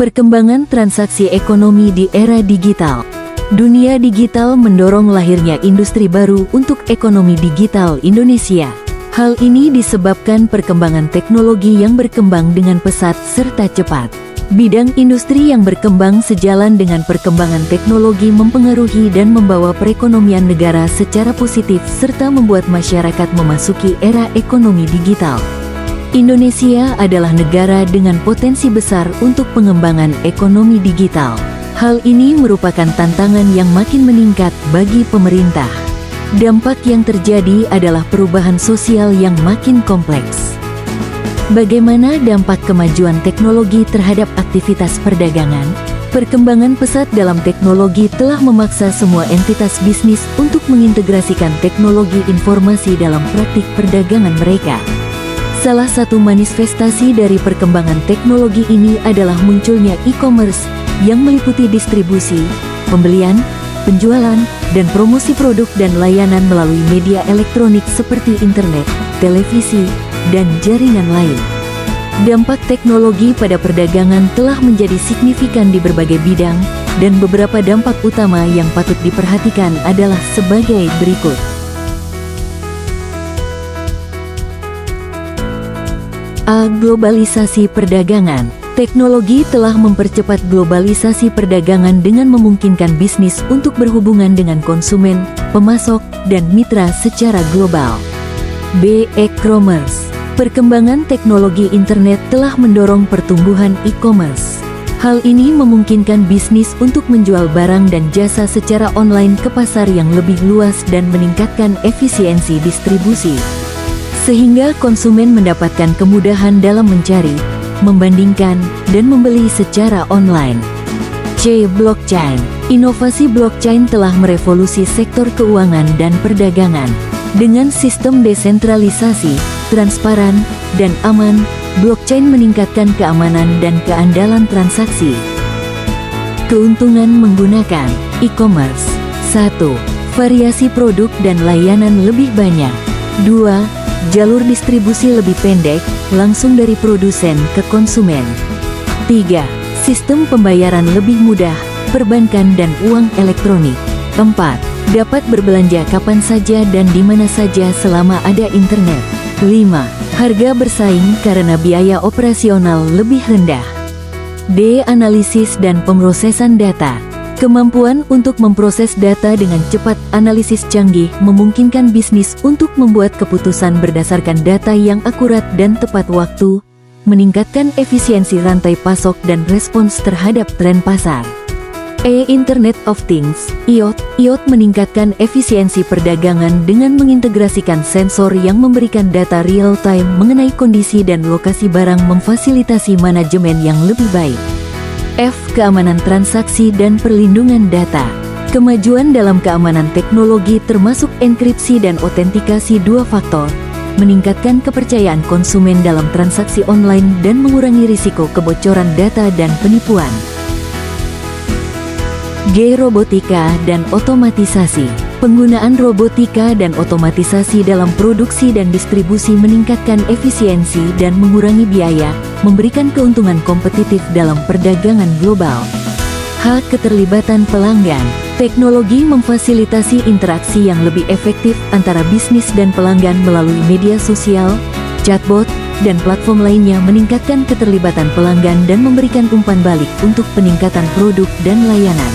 Perkembangan transaksi ekonomi di era digital. Dunia digital mendorong lahirnya industri baru untuk ekonomi digital Indonesia. Hal ini disebabkan perkembangan teknologi yang berkembang dengan pesat serta cepat. Bidang industri yang berkembang sejalan dengan perkembangan teknologi mempengaruhi dan membawa perekonomian negara secara positif serta membuat masyarakat memasuki era ekonomi digital. Indonesia adalah negara dengan potensi besar untuk pengembangan ekonomi digital. Hal ini merupakan tantangan yang makin meningkat bagi pemerintah. Dampak yang terjadi adalah perubahan sosial yang makin kompleks. Bagaimana dampak kemajuan teknologi terhadap aktivitas perdagangan? Perkembangan pesat dalam teknologi telah memaksa semua entitas bisnis untuk mengintegrasikan teknologi informasi dalam praktik perdagangan mereka. Salah satu manifestasi dari perkembangan teknologi ini adalah munculnya e-commerce yang meliputi distribusi, pembelian, penjualan, dan promosi produk dan layanan melalui media elektronik seperti internet, televisi, dan jaringan lain. Dampak teknologi pada perdagangan telah menjadi signifikan di berbagai bidang, dan beberapa dampak utama yang patut diperhatikan adalah sebagai berikut. A. Globalisasi perdagangan. Teknologi telah mempercepat globalisasi perdagangan dengan memungkinkan bisnis untuk berhubungan dengan konsumen, pemasok, dan mitra secara global. B. E-commerce. Perkembangan teknologi internet telah mendorong pertumbuhan e-commerce. Hal ini memungkinkan bisnis untuk menjual barang dan jasa secara online ke pasar yang lebih luas dan meningkatkan efisiensi distribusi, sehingga konsumen mendapatkan kemudahan dalam mencari, membandingkan, dan membeli secara online. C. Blockchain. Inovasi blockchain telah merevolusi sektor keuangan dan perdagangan. Dengan sistem desentralisasi, transparan, dan aman, blockchain meningkatkan keamanan dan keandalan transaksi. Keuntungan menggunakan e-commerce. 1. Variasi produk dan layanan lebih banyak. 2. Jalur distribusi lebih pendek, langsung dari produsen ke konsumen. 3. Sistem pembayaran lebih mudah, perbankan dan uang elektronik. 4. Dapat berbelanja kapan saja dan di mana saja selama ada internet. 5. Harga bersaing karena biaya operasional lebih rendah. D. Analisis dan pemrosesan data. Kemampuan untuk memproses data dengan cepat, analisis canggih, memungkinkan bisnis untuk membuat keputusan berdasarkan data yang akurat dan tepat waktu, meningkatkan efisiensi rantai pasok dan respons terhadap tren pasar. E. Internet of Things, IoT. IoT meningkatkan efisiensi perdagangan dengan mengintegrasikan sensor yang memberikan data real-time mengenai kondisi dan lokasi barang, memfasilitasi manajemen yang lebih baik. F. Keamanan transaksi dan perlindungan data. Kemajuan dalam keamanan teknologi termasuk enkripsi dan otentikasi dua faktor, meningkatkan kepercayaan konsumen dalam transaksi online dan mengurangi risiko kebocoran data dan penipuan. G. Robotika dan otomatisasi. Penggunaan robotika dan otomatisasi dalam produksi dan distribusi meningkatkan efisiensi dan mengurangi biaya, memberikan keuntungan kompetitif dalam perdagangan global. H. Keterlibatan pelanggan. Teknologi memfasilitasi interaksi yang lebih efektif antara bisnis dan pelanggan melalui media sosial, chatbot, dan platform lainnya, meningkatkan keterlibatan pelanggan dan memberikan umpan balik untuk peningkatan produk dan layanan.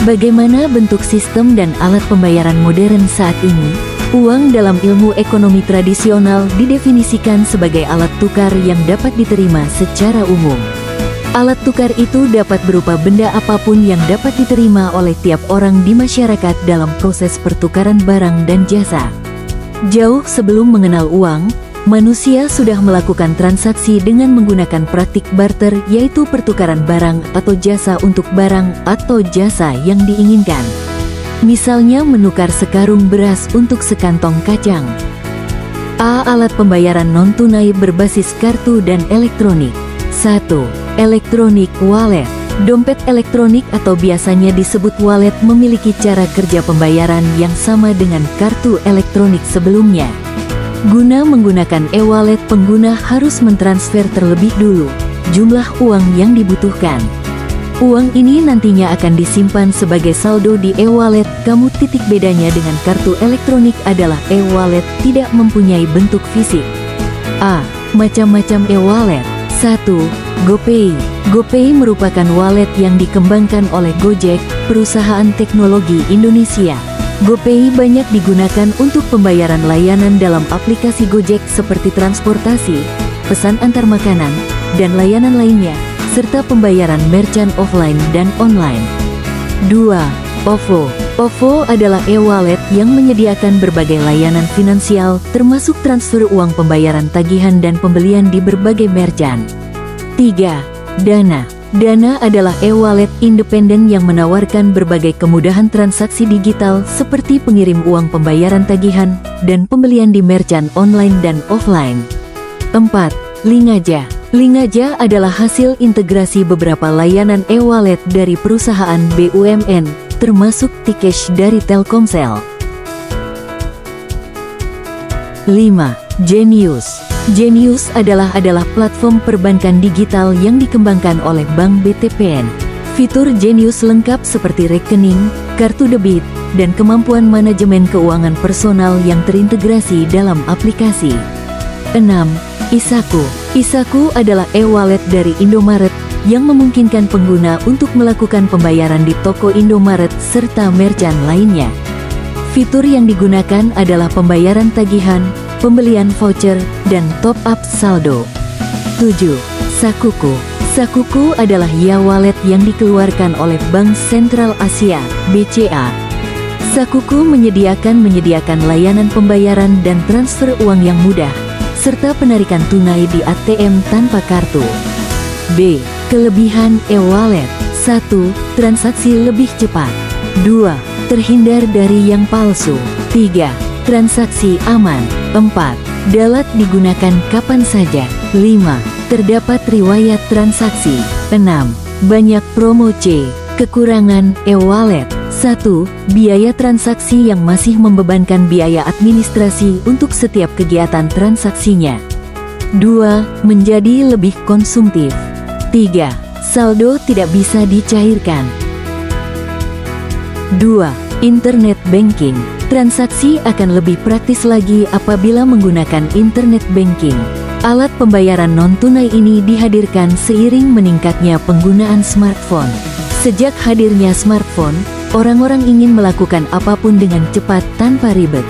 Bagaimana bentuk sistem dan alat pembayaran modern saat ini? Uang dalam ilmu ekonomi tradisional didefinisikan sebagai alat tukar yang dapat diterima secara umum. Alat tukar itu dapat berupa benda apapun yang dapat diterima oleh tiap orang di masyarakat dalam proses pertukaran barang dan jasa. Jauh sebelum mengenal uang, manusia sudah melakukan transaksi dengan menggunakan praktik barter, yaitu pertukaran barang atau jasa untuk barang atau jasa yang diinginkan. Misalnya menukar sekarung beras untuk sekantong kacang. A. Alat pembayaran non-tunai berbasis kartu dan elektronik. 1. Electronic wallet. Dompet elektronik atau biasanya disebut wallet memiliki cara kerja pembayaran yang sama dengan kartu elektronik sebelumnya. Guna menggunakan e-wallet, pengguna harus mentransfer terlebih dulu jumlah uang yang dibutuhkan. Uang ini nantinya akan disimpan sebagai saldo di e-wallet kamu. Bedanya dengan kartu elektronik adalah e-wallet tidak mempunyai bentuk fisik. A. Macam-macam e-wallet. 1. GoPay. GoPay merupakan wallet yang dikembangkan oleh Gojek, perusahaan teknologi Indonesia. GoPay banyak digunakan untuk pembayaran layanan dalam aplikasi Gojek seperti transportasi, pesan antar makanan, dan layanan lainnya, serta pembayaran merchant offline dan online. 2. OVO. OVO adalah e-wallet yang menyediakan berbagai layanan finansial, termasuk transfer uang, pembayaran tagihan, dan pembelian di berbagai merchant. 3. Dana. Dana adalah e-wallet independen yang menawarkan berbagai kemudahan transaksi digital seperti pengirim uang, pembayaran tagihan, dan pembelian di merchant online dan offline. 4. Lingaja. Lingaja adalah hasil integrasi beberapa layanan e-wallet dari perusahaan BUMN, termasuk T-Cash dari Telkomsel. 5. Genius. Genius adalah platform perbankan digital yang dikembangkan oleh Bank BTPN. Fitur Genius lengkap seperti rekening, kartu debit, dan kemampuan manajemen keuangan personal yang terintegrasi dalam aplikasi. 6. Isaku. Isaku adalah e-wallet dari Indomaret yang memungkinkan pengguna untuk melakukan pembayaran di toko Indomaret serta merchant lainnya. Fitur yang digunakan adalah pembayaran tagihan, pembelian voucher, dan top-up saldo. 7. Sakuku. Sakuku adalah e-wallet yang dikeluarkan oleh Bank Sentral Asia, BCA. Sakuku menyediakan layanan pembayaran dan transfer uang yang mudah, serta penarikan tunai di ATM tanpa kartu. B. Kelebihan e-wallet. 1. Transaksi lebih cepat. 2. Terhindar dari yang palsu. 3. Transaksi aman. 4. Dapat digunakan kapan saja. 5. Terdapat riwayat transaksi. 6. Banyak promo. C. Kekurangan e-wallet. 1. Biaya transaksi yang masih membebankan biaya administrasi untuk setiap kegiatan transaksinya. 2. Menjadi lebih konsumtif. 3. Saldo tidak bisa dicairkan. 2. Internet banking. Transaksi akan lebih praktis lagi apabila menggunakan internet banking. Alat pembayaran non-tunai ini dihadirkan seiring meningkatnya penggunaan smartphone. Sejak hadirnya smartphone, orang-orang ingin melakukan apapun dengan cepat tanpa ribet.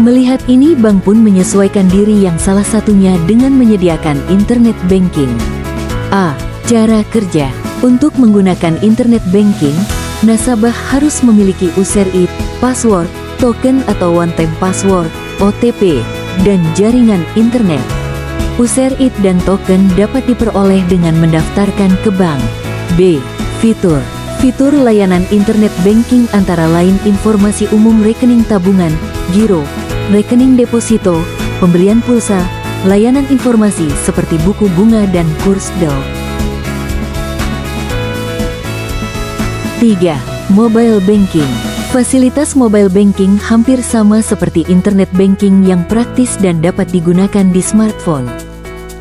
Melihat ini, bank pun menyesuaikan diri, yang salah satunya dengan menyediakan internet banking. A. Cara kerja. Untuk menggunakan internet banking, nasabah harus memiliki USERID, password, token atau one-time password, OTP, dan jaringan internet. USERID dan token dapat diperoleh dengan mendaftarkan ke bank. B. Fitur. Fitur layanan internet banking antara lain informasi umum rekening tabungan, giro, rekening deposito, pembelian pulsa, layanan informasi seperti buku bunga dan kurs del. 3. Mobile banking. Fasilitas mobile banking hampir sama seperti internet banking yang praktis dan dapat digunakan di smartphone.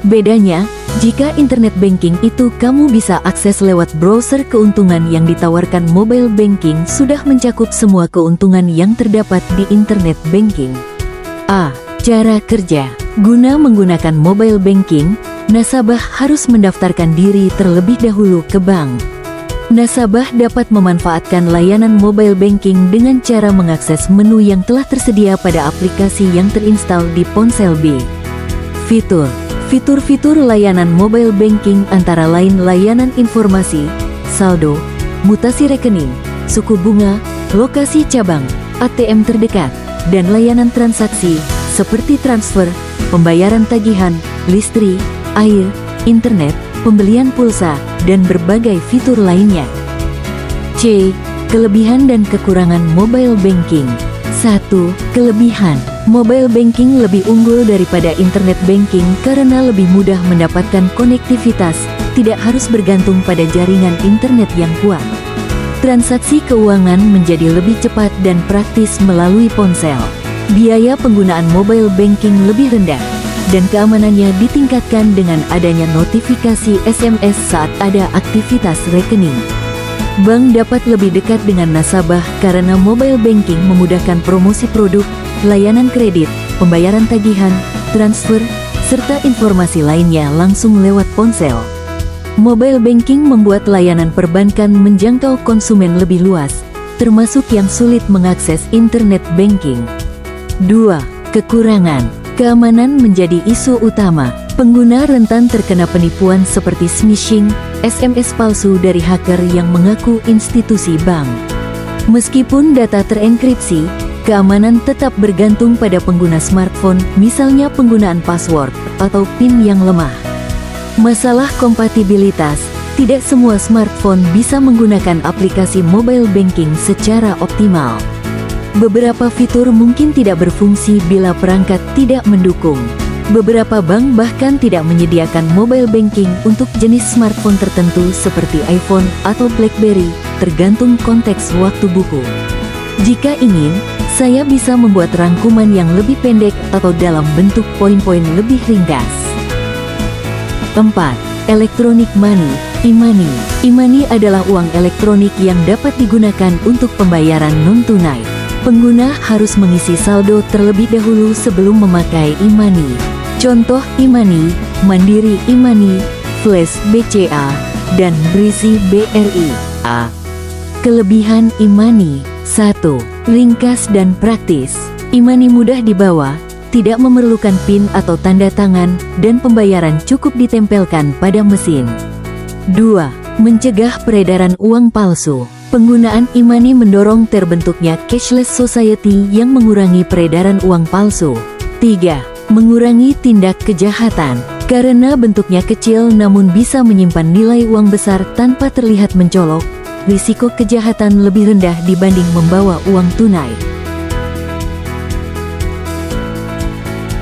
Bedanya, jika internet banking itu kamu bisa akses lewat browser, keuntungan yang ditawarkan mobile banking sudah mencakup semua keuntungan yang terdapat di internet banking. A. Cara kerja. Guna menggunakan mobile banking, nasabah harus mendaftarkan diri terlebih dahulu ke bank. Nasabah dapat memanfaatkan layanan mobile banking dengan cara mengakses menu yang telah tersedia pada aplikasi yang terinstall di ponsel B. Fitur. Fitur-fitur layanan mobile banking antara lain layanan informasi, saldo, mutasi rekening, suku bunga, lokasi cabang, ATM terdekat, dan layanan transaksi seperti transfer, pembayaran tagihan, listrik, air, internet, pembelian pulsa, dan berbagai fitur lainnya. C. Kelebihan dan kekurangan mobile banking. 1. Kelebihan. Mobile banking lebih unggul daripada internet banking karena lebih mudah mendapatkan konektivitas, tidak harus bergantung pada jaringan internet yang kuat. Transaksi keuangan menjadi lebih cepat dan praktis melalui ponsel. Biaya penggunaan mobile banking lebih rendah. dan keamanannya ditingkatkan dengan adanya notifikasi SMS saat ada aktivitas rekening. Bank dapat lebih dekat dengan nasabah karena mobile banking memudahkan promosi produk, layanan kredit, pembayaran tagihan, transfer, serta informasi lainnya langsung lewat ponsel. Mobile banking membuat layanan perbankan menjangkau konsumen lebih luas, termasuk yang sulit mengakses internet banking. 2. Kekurangan. Keamanan menjadi isu utama. Pengguna rentan terkena penipuan seperti smishing, SMS palsu dari hacker yang mengaku institusi bank. Meskipun data terenkripsi, keamanan tetap bergantung pada pengguna smartphone, misalnya penggunaan password atau PIN yang lemah. Masalah kompatibilitas. Tidak semua smartphone bisa menggunakan aplikasi mobile banking secara optimal. Beberapa fitur mungkin tidak berfungsi bila perangkat tidak mendukung. Beberapa bank bahkan tidak menyediakan mobile banking untuk jenis smartphone tertentu seperti iPhone atau BlackBerry, tergantung konteks waktu buku. Jika ingin, saya bisa membuat rangkuman yang lebih pendek atau dalam bentuk poin-poin lebih ringkas. 4. Electronic money, e-money. E-money adalah uang elektronik yang dapat digunakan untuk pembayaran non-tunai. Pengguna harus mengisi saldo terlebih dahulu sebelum memakai e-money. Contoh e-money, Mandiri e-money, Flash BCA, dan Breezy BRI. Kelebihan e-money. 1. Ringkas dan praktis. E-money mudah dibawa, tidak memerlukan PIN atau tanda tangan, dan pembayaran cukup ditempelkan pada mesin. 2. Mencegah peredaran uang palsu. Penggunaan e-money mendorong terbentuknya cashless society yang mengurangi peredaran uang palsu. 3. Mengurangi tindak kejahatan. Karena bentuknya kecil namun bisa menyimpan nilai uang besar tanpa terlihat mencolok, risiko kejahatan lebih rendah dibanding membawa uang tunai.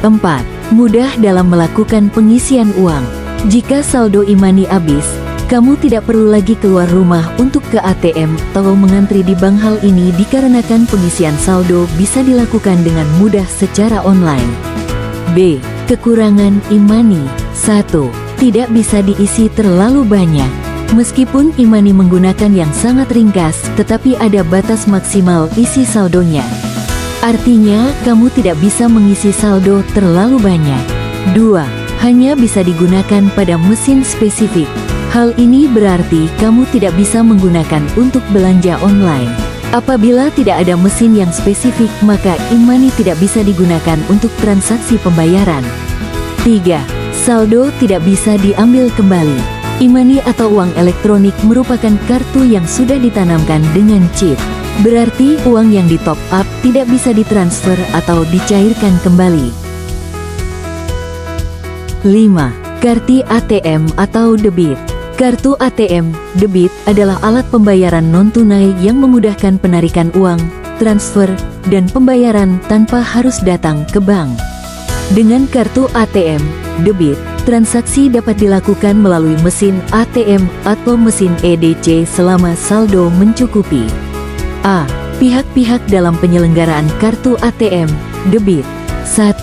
4. Mudah dalam melakukan pengisian uang. Jika saldo e-money habis, kamu tidak perlu lagi keluar rumah untuk ke ATM atau mengantri di bank. Hal ini dikarenakan pengisian saldo bisa dilakukan dengan mudah secara online. B. Kekurangan e-money. 1. Tidak bisa diisi terlalu banyak. Meskipun e-money menggunakan yang sangat ringkas, tetapi ada batas maksimal isi saldonya. Artinya, kamu tidak bisa mengisi saldo terlalu banyak. 2. Hanya bisa digunakan pada mesin spesifik. Hal ini berarti kamu tidak bisa menggunakan untuk belanja online. Apabila tidak ada mesin yang spesifik, maka e-money tidak bisa digunakan untuk transaksi pembayaran. 3. Saldo tidak bisa diambil kembali. E-money atau uang elektronik merupakan kartu yang sudah ditanamkan dengan chip. Berarti uang yang di top up tidak bisa ditransfer atau dicairkan kembali. 5. Kartu ATM atau debit. Kartu ATM, debit adalah alat pembayaran non-tunai yang memudahkan penarikan uang, transfer, dan pembayaran tanpa harus datang ke bank. Dengan kartu ATM, debit, transaksi dapat dilakukan melalui mesin ATM atau mesin EDC selama saldo mencukupi. A. Pihak-pihak dalam penyelenggaraan kartu ATM, debit. 1.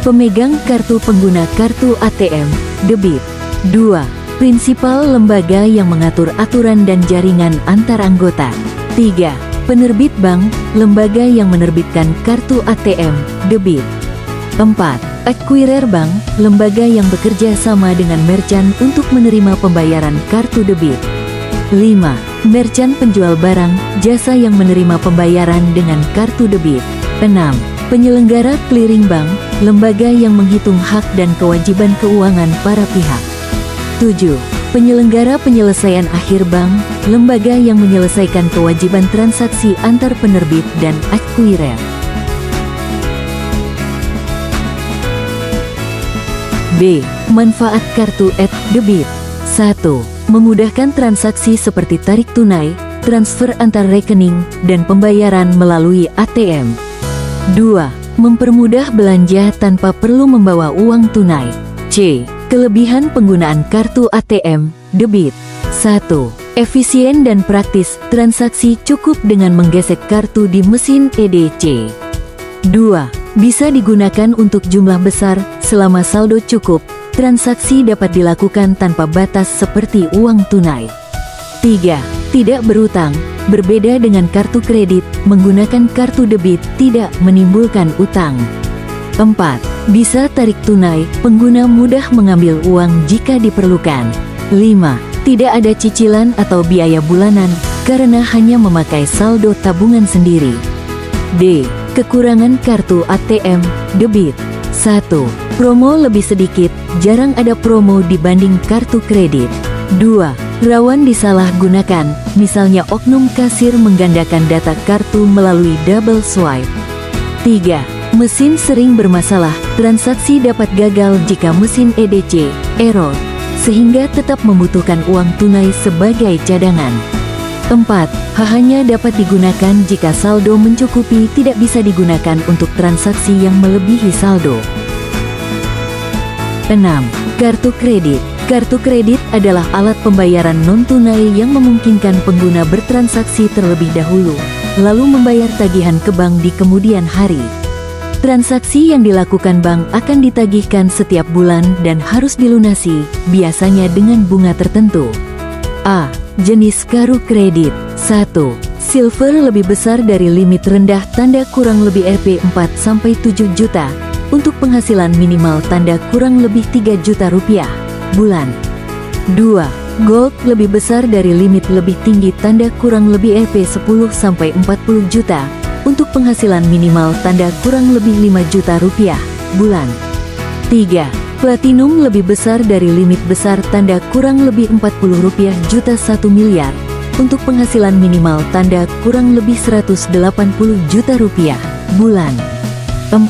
Pemegang kartu pengguna kartu ATM, debit. 2. Prinsipal lembaga yang mengatur aturan dan jaringan antar anggota. 3. Penerbit bank, lembaga yang menerbitkan kartu ATM, debit. 4. Acquirer bank, lembaga yang bekerja sama dengan merchant untuk menerima pembayaran kartu debit. 5. Merchant penjual barang, jasa yang menerima pembayaran dengan kartu debit. 6. Penyelenggara clearing bank, lembaga yang menghitung hak dan kewajiban keuangan para pihak. 7. Penyelenggara penyelesaian akhir bank, lembaga yang menyelesaikan kewajiban transaksi antar penerbit dan acquirer. B. Manfaat kartu debit. 1. Memudahkan transaksi seperti tarik tunai, transfer antar rekening, dan pembayaran melalui ATM. 2. Mempermudah belanja tanpa perlu membawa uang tunai. C. Kelebihan penggunaan kartu ATM, debit. 1. Efisien dan praktis, transaksi cukup dengan menggesek kartu di mesin EDC. 2. Bisa digunakan untuk jumlah besar, Selama saldo cukup, transaksi dapat dilakukan tanpa batas seperti uang tunai. 3. Tidak berutang. Berbeda dengan kartu kredit, menggunakan kartu debit tidak menimbulkan utang. 4. Bisa tarik tunai, pengguna mudah mengambil uang jika diperlukan. 5. Tidak ada cicilan atau biaya bulanan, karena hanya memakai saldo tabungan sendiri. D. Kekurangan kartu ATM, debit. 1. Promo lebih sedikit, jarang ada promo dibanding kartu kredit. 2. Rawan disalahgunakan, misalnya oknum kasir menggandakan data kartu melalui double swipe. 3. Mesin sering bermasalah, transaksi dapat gagal jika mesin EDC, error, sehingga tetap membutuhkan uang tunai sebagai cadangan. 4. Hanya dapat digunakan jika saldo mencukupi, tidak bisa digunakan untuk transaksi yang melebihi saldo. 6. Kartu kredit. Kartu kredit adalah alat pembayaran non-tunai yang memungkinkan pengguna bertransaksi terlebih dahulu, lalu membayar tagihan ke bank di kemudian hari. Transaksi yang dilakukan bank akan ditagihkan setiap bulan dan harus dilunasi, biasanya dengan bunga tertentu. A. Jenis kartu kredit. 1. Silver lebih besar dari limit rendah tanda kurang lebih Rp 4-7 juta, untuk penghasilan minimal tanda kurang lebih 3 juta rupiah. Bulan. 2. Gold lebih besar dari limit lebih tinggi tanda kurang lebih Rp 10-40 juta, untuk penghasilan minimal tanda kurang lebih 5 juta rupiah. Bulan. 3. Platinum lebih besar dari limit besar tanda kurang lebih Rp40 juta 1 miliar, untuk penghasilan minimal tanda kurang lebih 180 juta rupiah. Bulan. 4.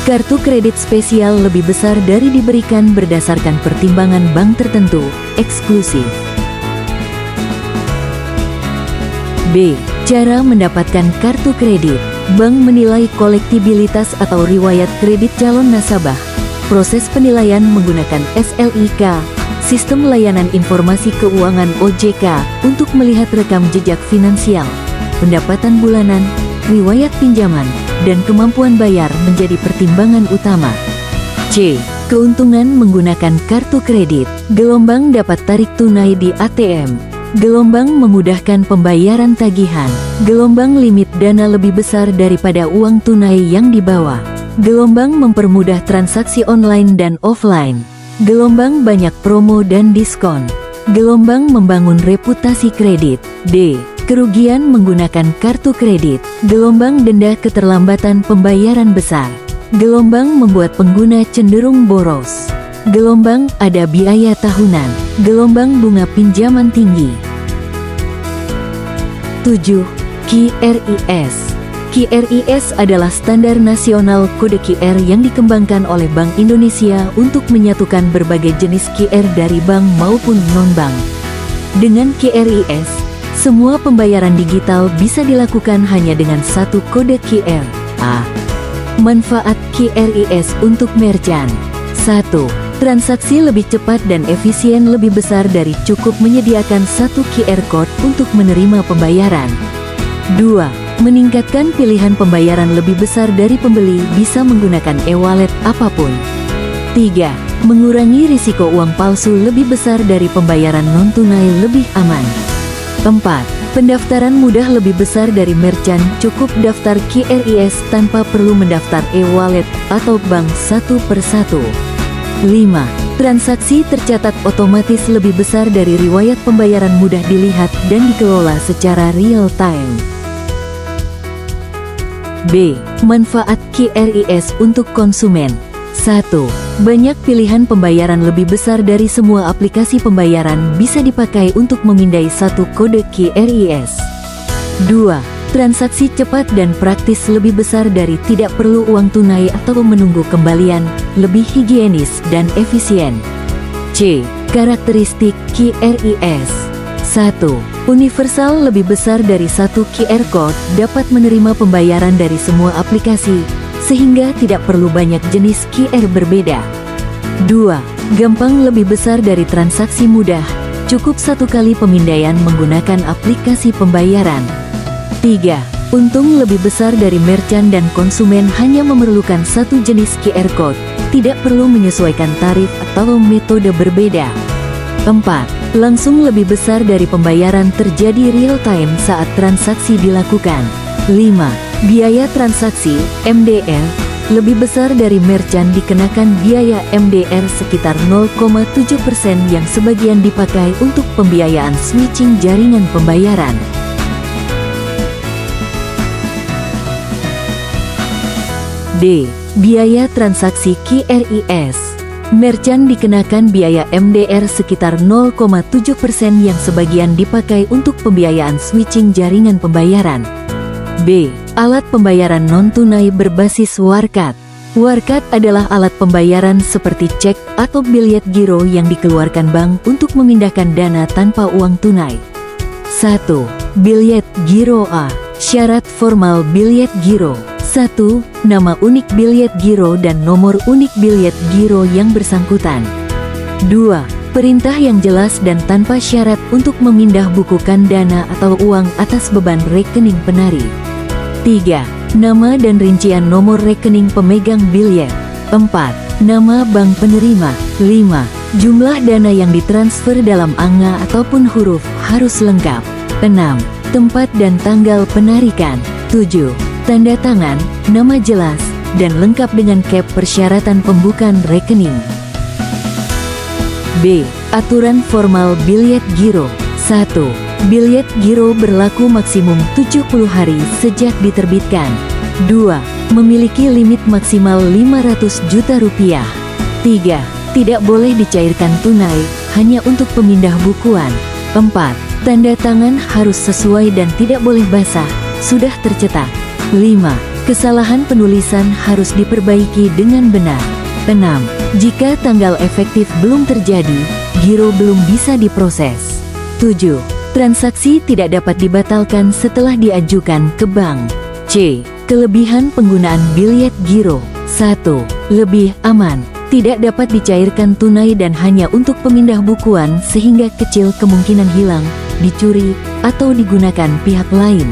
Kartu kredit spesial lebih besar dari diberikan berdasarkan pertimbangan bank tertentu, eksklusif. B. Cara mendapatkan kartu kredit. Bank menilai kolektibilitas atau riwayat kredit calon nasabah. Proses penilaian menggunakan SLIK, Sistem Layanan Informasi Keuangan OJK, untuk melihat rekam jejak finansial, pendapatan bulanan, riwayat pinjaman, dan kemampuan bayar menjadi pertimbangan utama. C. Keuntungan menggunakan kartu kredit. Gelombang dapat tarik tunai di ATM. Gelombang memudahkan pembayaran tagihan. Gelombang limit dana lebih besar daripada uang tunai yang dibawa. Gelombang mempermudah transaksi online dan offline. Gelombang banyak promo dan diskon. Gelombang membangun reputasi kredit. D. Kerugian menggunakan kartu kredit. Gelombang denda keterlambatan pembayaran besar. Gelombang membuat pengguna cenderung boros. Gelombang ada biaya tahunan. Gelombang bunga pinjaman tinggi. 7. QRIS. QRIS adalah standar nasional kode QR yang dikembangkan oleh Bank Indonesia untuk menyatukan berbagai jenis QR dari bank maupun non-bank. Dengan QRIS, semua pembayaran digital bisa dilakukan hanya dengan satu kode QR. A. Manfaat QRIS untuk merchant. 1. Transaksi lebih cepat dan efisien, lebih besar dari cukup menyediakan satu QR Code untuk menerima pembayaran. 2. Meningkatkan pilihan pembayaran, lebih besar dari pembeli bisa menggunakan e-wallet apapun. 3. Mengurangi risiko uang palsu, lebih besar dari pembayaran non-tunai, lebih aman. 4. Pendaftaran mudah, lebih besar dari merchant, cukup daftar QRIS tanpa perlu mendaftar e-wallet atau bank satu persatu. 5. Transaksi tercatat otomatis, lebih besar dari riwayat pembayaran, mudah dilihat dan dikelola secara real time. B. Manfaat QRIS untuk konsumen. 1. Banyak pilihan pembayaran, lebih besar dari semua aplikasi pembayaran bisa dipakai untuk memindai satu kode QRIS. 2. Transaksi cepat dan praktis, lebih besar dari tidak perlu uang tunai atau menunggu kembalian, lebih higienis dan efisien. C. Karakteristik QRIS. 1. Universal, lebih besar dari satu QR Code, dapat menerima pembayaran dari semua aplikasi, sehingga tidak perlu banyak jenis QR berbeda. 2. Gampang, lebih besar dari transaksi mudah, cukup satu kali pemindaian menggunakan aplikasi pembayaran. 3. Untung, lebih besar dari merchant dan konsumen hanya memerlukan satu jenis QR Code, tidak perlu menyesuaikan tarif atau metode berbeda. 4. Langsung lebih besar dari pembayaran terjadi real time saat transaksi dilakukan. 5. Biaya transaksi, MDR, lebih besar dari merchant dikenakan biaya MDR sekitar 0,7% yang sebagian dipakai untuk pembiayaan switching jaringan pembayaran. D. Biaya transaksi QRIS. Merchant dikenakan biaya MDR sekitar 0,7% yang sebagian dipakai untuk pembiayaan switching jaringan pembayaran. B. Alat pembayaran non-tunai berbasis Warkat. Warkat adalah alat pembayaran seperti cek atau biliet giro yang dikeluarkan bank untuk memindahkan dana tanpa uang tunai. 1. Biliet giro A. Syarat formal biliet giro. 1. Nama unik biliet giro dan nomor unik biliet giro yang bersangkutan. 2. Perintah yang jelas dan tanpa syarat untuk memindah bukukan dana atau uang atas beban rekening penari. 3. Nama dan rincian nomor rekening pemegang biliet. 4. Nama bank penerima. 5. Jumlah dana yang ditransfer dalam angka ataupun huruf harus lengkap. 6. Tempat dan tanggal penarikan. 7. Tanda tangan, nama jelas, dan lengkap dengan cap persyaratan pembukaan rekening. B. Aturan formal biliet giro. 1. Biliet giro berlaku maksimum 70 hari sejak diterbitkan. 2. Memiliki limit maksimal 500 juta rupiah. 3. Tidak boleh dicairkan tunai, hanya untuk pemindah bukuan. 4. Tanda tangan harus sesuai dan tidak boleh basah, sudah tercetak. 5. Kesalahan penulisan harus diperbaiki dengan benar. 6. Jika tanggal efektif belum terjadi, giro belum bisa diproses. 7. Transaksi tidak dapat dibatalkan setelah diajukan ke bank. C. Kelebihan penggunaan biliet giro. 1. Lebih aman. Tidak dapat dicairkan tunai dan hanya untuk pemindah bukuan sehingga kecil kemungkinan hilang, dicuri, atau digunakan pihak lain.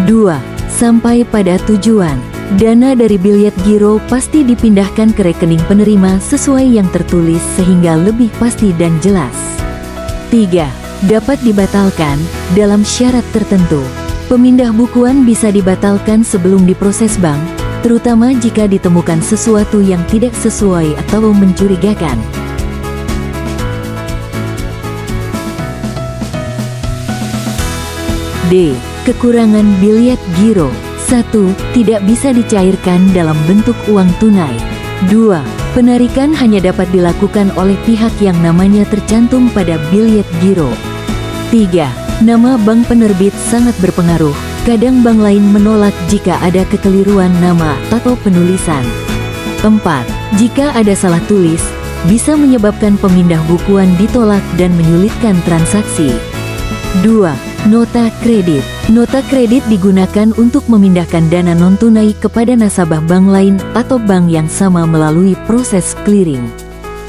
2. Sampai pada tujuan. Dana dari biliet giro pasti dipindahkan ke rekening penerima sesuai yang tertulis sehingga lebih pasti dan jelas. 3. Dapat dibatalkan dalam syarat tertentu. Pemindah bukuan bisa dibatalkan sebelum diproses bank, terutama jika ditemukan sesuatu yang tidak sesuai atau mencurigakan. D. Kekurangan biliet giro. 1. Tidak bisa dicairkan dalam bentuk uang tunai. 2. Penarikan hanya dapat dilakukan oleh pihak yang namanya tercantum pada biliet giro. 3. Nama bank penerbit sangat berpengaruh. Kadang bank lain menolak jika ada kekeliruan nama atau penulisan. 4. Jika ada salah tulis, bisa menyebabkan pemindah bukuan ditolak dan menyulitkan transaksi. 2. Nota kredit. Nota kredit digunakan untuk memindahkan dana non-tunai kepada nasabah bank lain atau bank yang sama melalui proses clearing.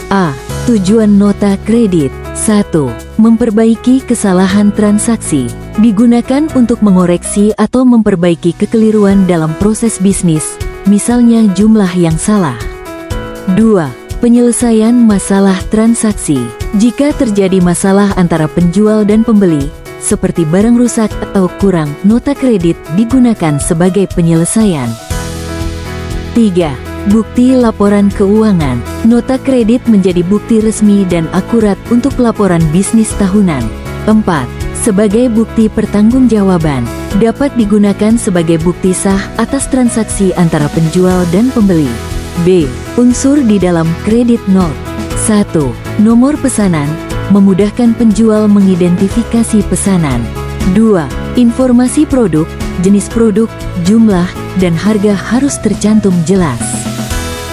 A. Tujuan nota kredit. 1. Memperbaiki kesalahan transaksi. Digunakan untuk mengoreksi atau memperbaiki kekeliruan dalam proses bisnis, misalnya jumlah yang salah. 2. Penyelesaian masalah transaksi. Jika terjadi masalah antara penjual dan pembeli, seperti barang rusak atau kurang, nota kredit digunakan sebagai penyelesaian. 3. Bukti laporan keuangan. Nota kredit menjadi bukti resmi dan akurat untuk laporan bisnis tahunan. 4. Sebagai bukti pertanggungjawaban. Dapat digunakan sebagai bukti sah atas transaksi antara penjual dan pembeli. B. Unsur di dalam kredit note. 1. Nomor pesanan. Memudahkan penjual mengidentifikasi pesanan. 2. Informasi produk, jenis produk, jumlah, dan harga harus tercantum jelas.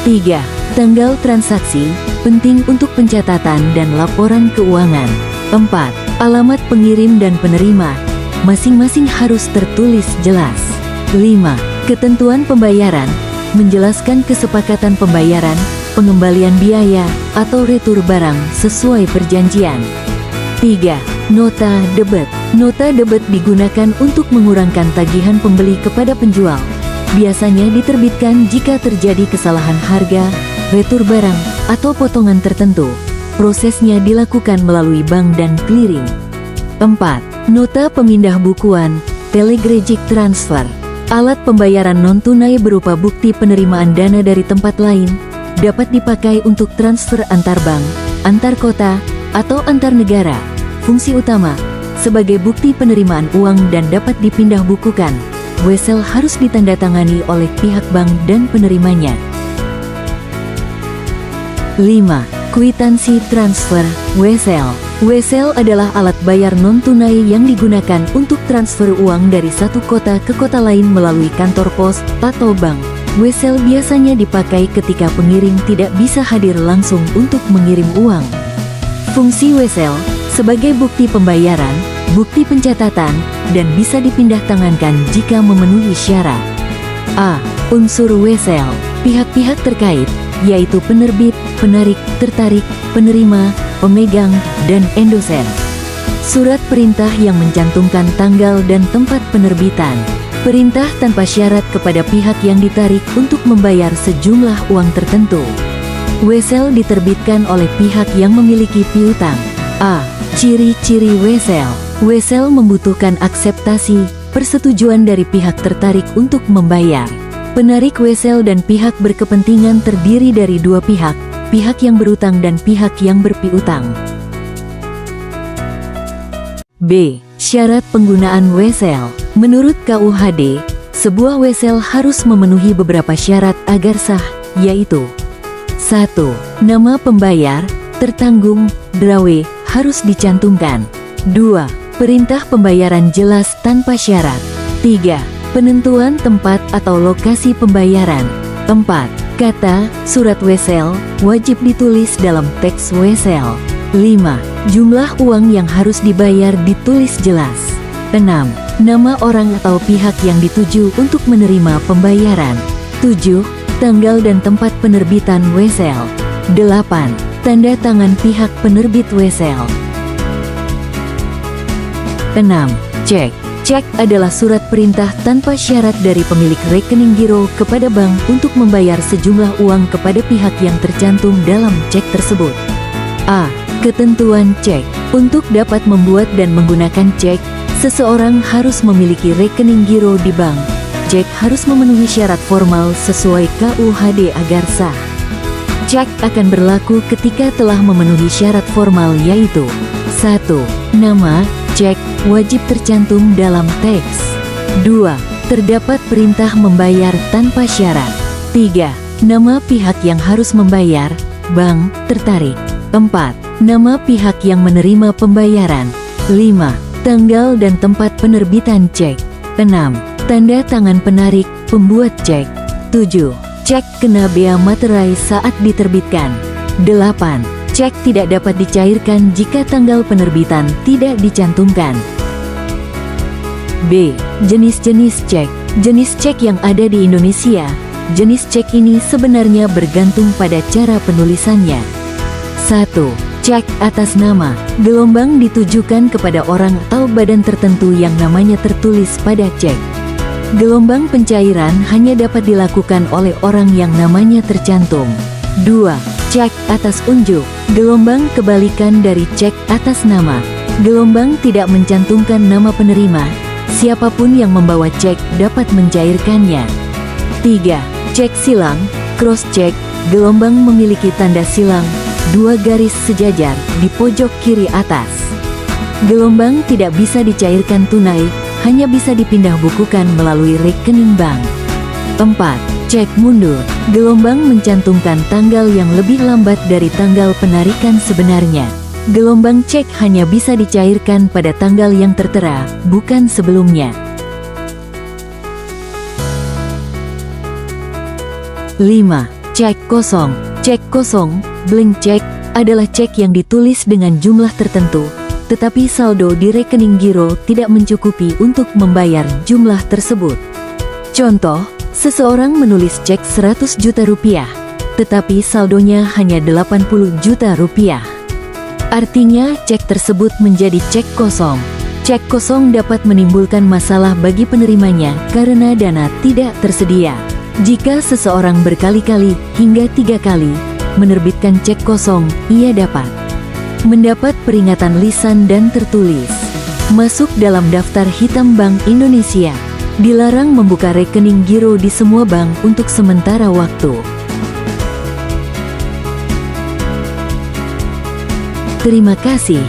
3. Tanggal transaksi, penting untuk pencatatan dan laporan keuangan. 4. Alamat pengirim dan penerima, masing-masing harus tertulis jelas. 5. Ketentuan pembayaran, menjelaskan kesepakatan pembayaran, pengembalian biaya, atau retur barang sesuai perjanjian. 3. Nota debit. Nota debit digunakan untuk mengurangkan tagihan pembeli kepada penjual. Biasanya diterbitkan jika terjadi kesalahan harga, retur barang, atau potongan tertentu. Prosesnya dilakukan melalui bank dan clearing. 4. Nota pemindah bukuan, telegraphic transfer. Alat pembayaran non-tunai berupa bukti penerimaan dana dari tempat lain, dapat dipakai untuk transfer antar bank, antar kota, atau antar negara. Fungsi utama, sebagai bukti penerimaan uang dan dapat dipindah bukukan. Wesel harus ditandatangani oleh pihak bank dan penerimanya. 5. Kwitansi transfer, Wesel. Wesel adalah alat bayar non-tunai yang digunakan untuk transfer uang dari satu kota ke kota lain melalui kantor pos atau bank. Wesel biasanya dipakai ketika pengirim tidak bisa hadir langsung untuk mengirim uang. Fungsi wesel, sebagai bukti pembayaran, bukti pencatatan, dan bisa dipindah tangankan jika memenuhi syarat. A. Unsur wesel, pihak-pihak terkait, yaitu penerbit, penarik, tertarik, penerima, pemegang, dan endosen. Surat perintah yang mencantumkan tanggal dan tempat penerbitan. Perintah tanpa syarat kepada pihak yang ditarik untuk membayar sejumlah uang tertentu. Wesel diterbitkan oleh pihak yang memiliki piutang. A. Ciri-ciri wesel. Wesel membutuhkan akseptasi, persetujuan dari pihak tertarik untuk membayar. Penarik wesel dan pihak berkepentingan terdiri dari dua pihak, pihak yang berutang dan pihak yang berpiutang. B. Syarat penggunaan wesel. Menurut KUHD, sebuah wesel harus memenuhi beberapa syarat agar sah, yaitu 1. Nama pembayar, tertanggung, drawe, harus dicantumkan. 2. Perintah pembayaran jelas tanpa syarat. 3. Penentuan tempat atau lokasi pembayaran. 4. Kata, surat wesel, wajib ditulis dalam teks wesel. 5. Jumlah uang yang harus dibayar ditulis jelas. 6. Nama orang atau pihak yang dituju untuk menerima pembayaran. 7. Tanggal dan tempat penerbitan wesel. 8. Tanda tangan pihak penerbit wesel. 6. Cek. Cek adalah surat perintah tanpa syarat dari pemilik rekening giro kepada bank untuk membayar sejumlah uang kepada pihak yang tercantum dalam cek tersebut. A. Ketentuan cek. Untuk dapat membuat dan menggunakan cek, seseorang harus memiliki rekening giro di bank. Cek harus memenuhi syarat formal sesuai KUHD agar sah. Cek akan berlaku ketika telah memenuhi syarat formal yaitu 1. Nama cek wajib tercantum dalam teks. 2. Terdapat perintah membayar tanpa syarat. 3. Nama pihak yang harus membayar, bank, tertarik. 4. Nama pihak yang menerima pembayaran. 5. Tanggal dan tempat penerbitan cek. 6. Tanda tangan penarik, pembuat cek. 7. Cek kena bea materai saat diterbitkan. 8. Cek tidak dapat dicairkan jika tanggal penerbitan tidak dicantumkan. B. Jenis-jenis cek. Jenis cek yang ada di Indonesia. Jenis cek ini sebenarnya bergantung pada cara penulisannya. 1. Cek atas nama. Gelombang ditujukan kepada orang atau badan tertentu yang namanya tertulis pada cek. Gelombang pencairan hanya dapat dilakukan oleh orang yang namanya tercantum. 2. Cek atas unjuk. Gelombang kebalikan dari cek atas nama. Gelombang tidak mencantumkan nama penerima. Siapapun yang membawa cek dapat mencairkannya. 3. Cek silang, cross check. Gelombang memiliki tanda silang, 2 garis sejajar di pojok kiri atas. Gelombang tidak bisa dicairkan tunai, hanya bisa dipindah bukukan melalui rekening bank. 4. Cek mundur. Gelombang mencantumkan tanggal yang lebih lambat dari tanggal penarikan sebenarnya. Gelombang cek hanya bisa dicairkan pada tanggal yang tertera, bukan sebelumnya. 5. Cek kosong. Cek kosong, blank cek, adalah cek yang ditulis dengan jumlah tertentu, tetapi saldo di rekening giro tidak mencukupi untuk membayar jumlah tersebut. Contoh, seseorang menulis cek 100 juta rupiah, tetapi saldonya hanya 80 juta rupiah. Artinya, cek tersebut menjadi cek kosong. Cek kosong dapat menimbulkan masalah bagi penerimanya karena dana tidak tersedia. Jika seseorang berkali-kali hingga 3 kali menerbitkan cek kosong, ia dapat mendapat peringatan lisan dan tertulis masuk dalam daftar hitam Bank Indonesia. Dilarang membuka rekening giro di semua bank untuk sementara waktu. Terima kasih.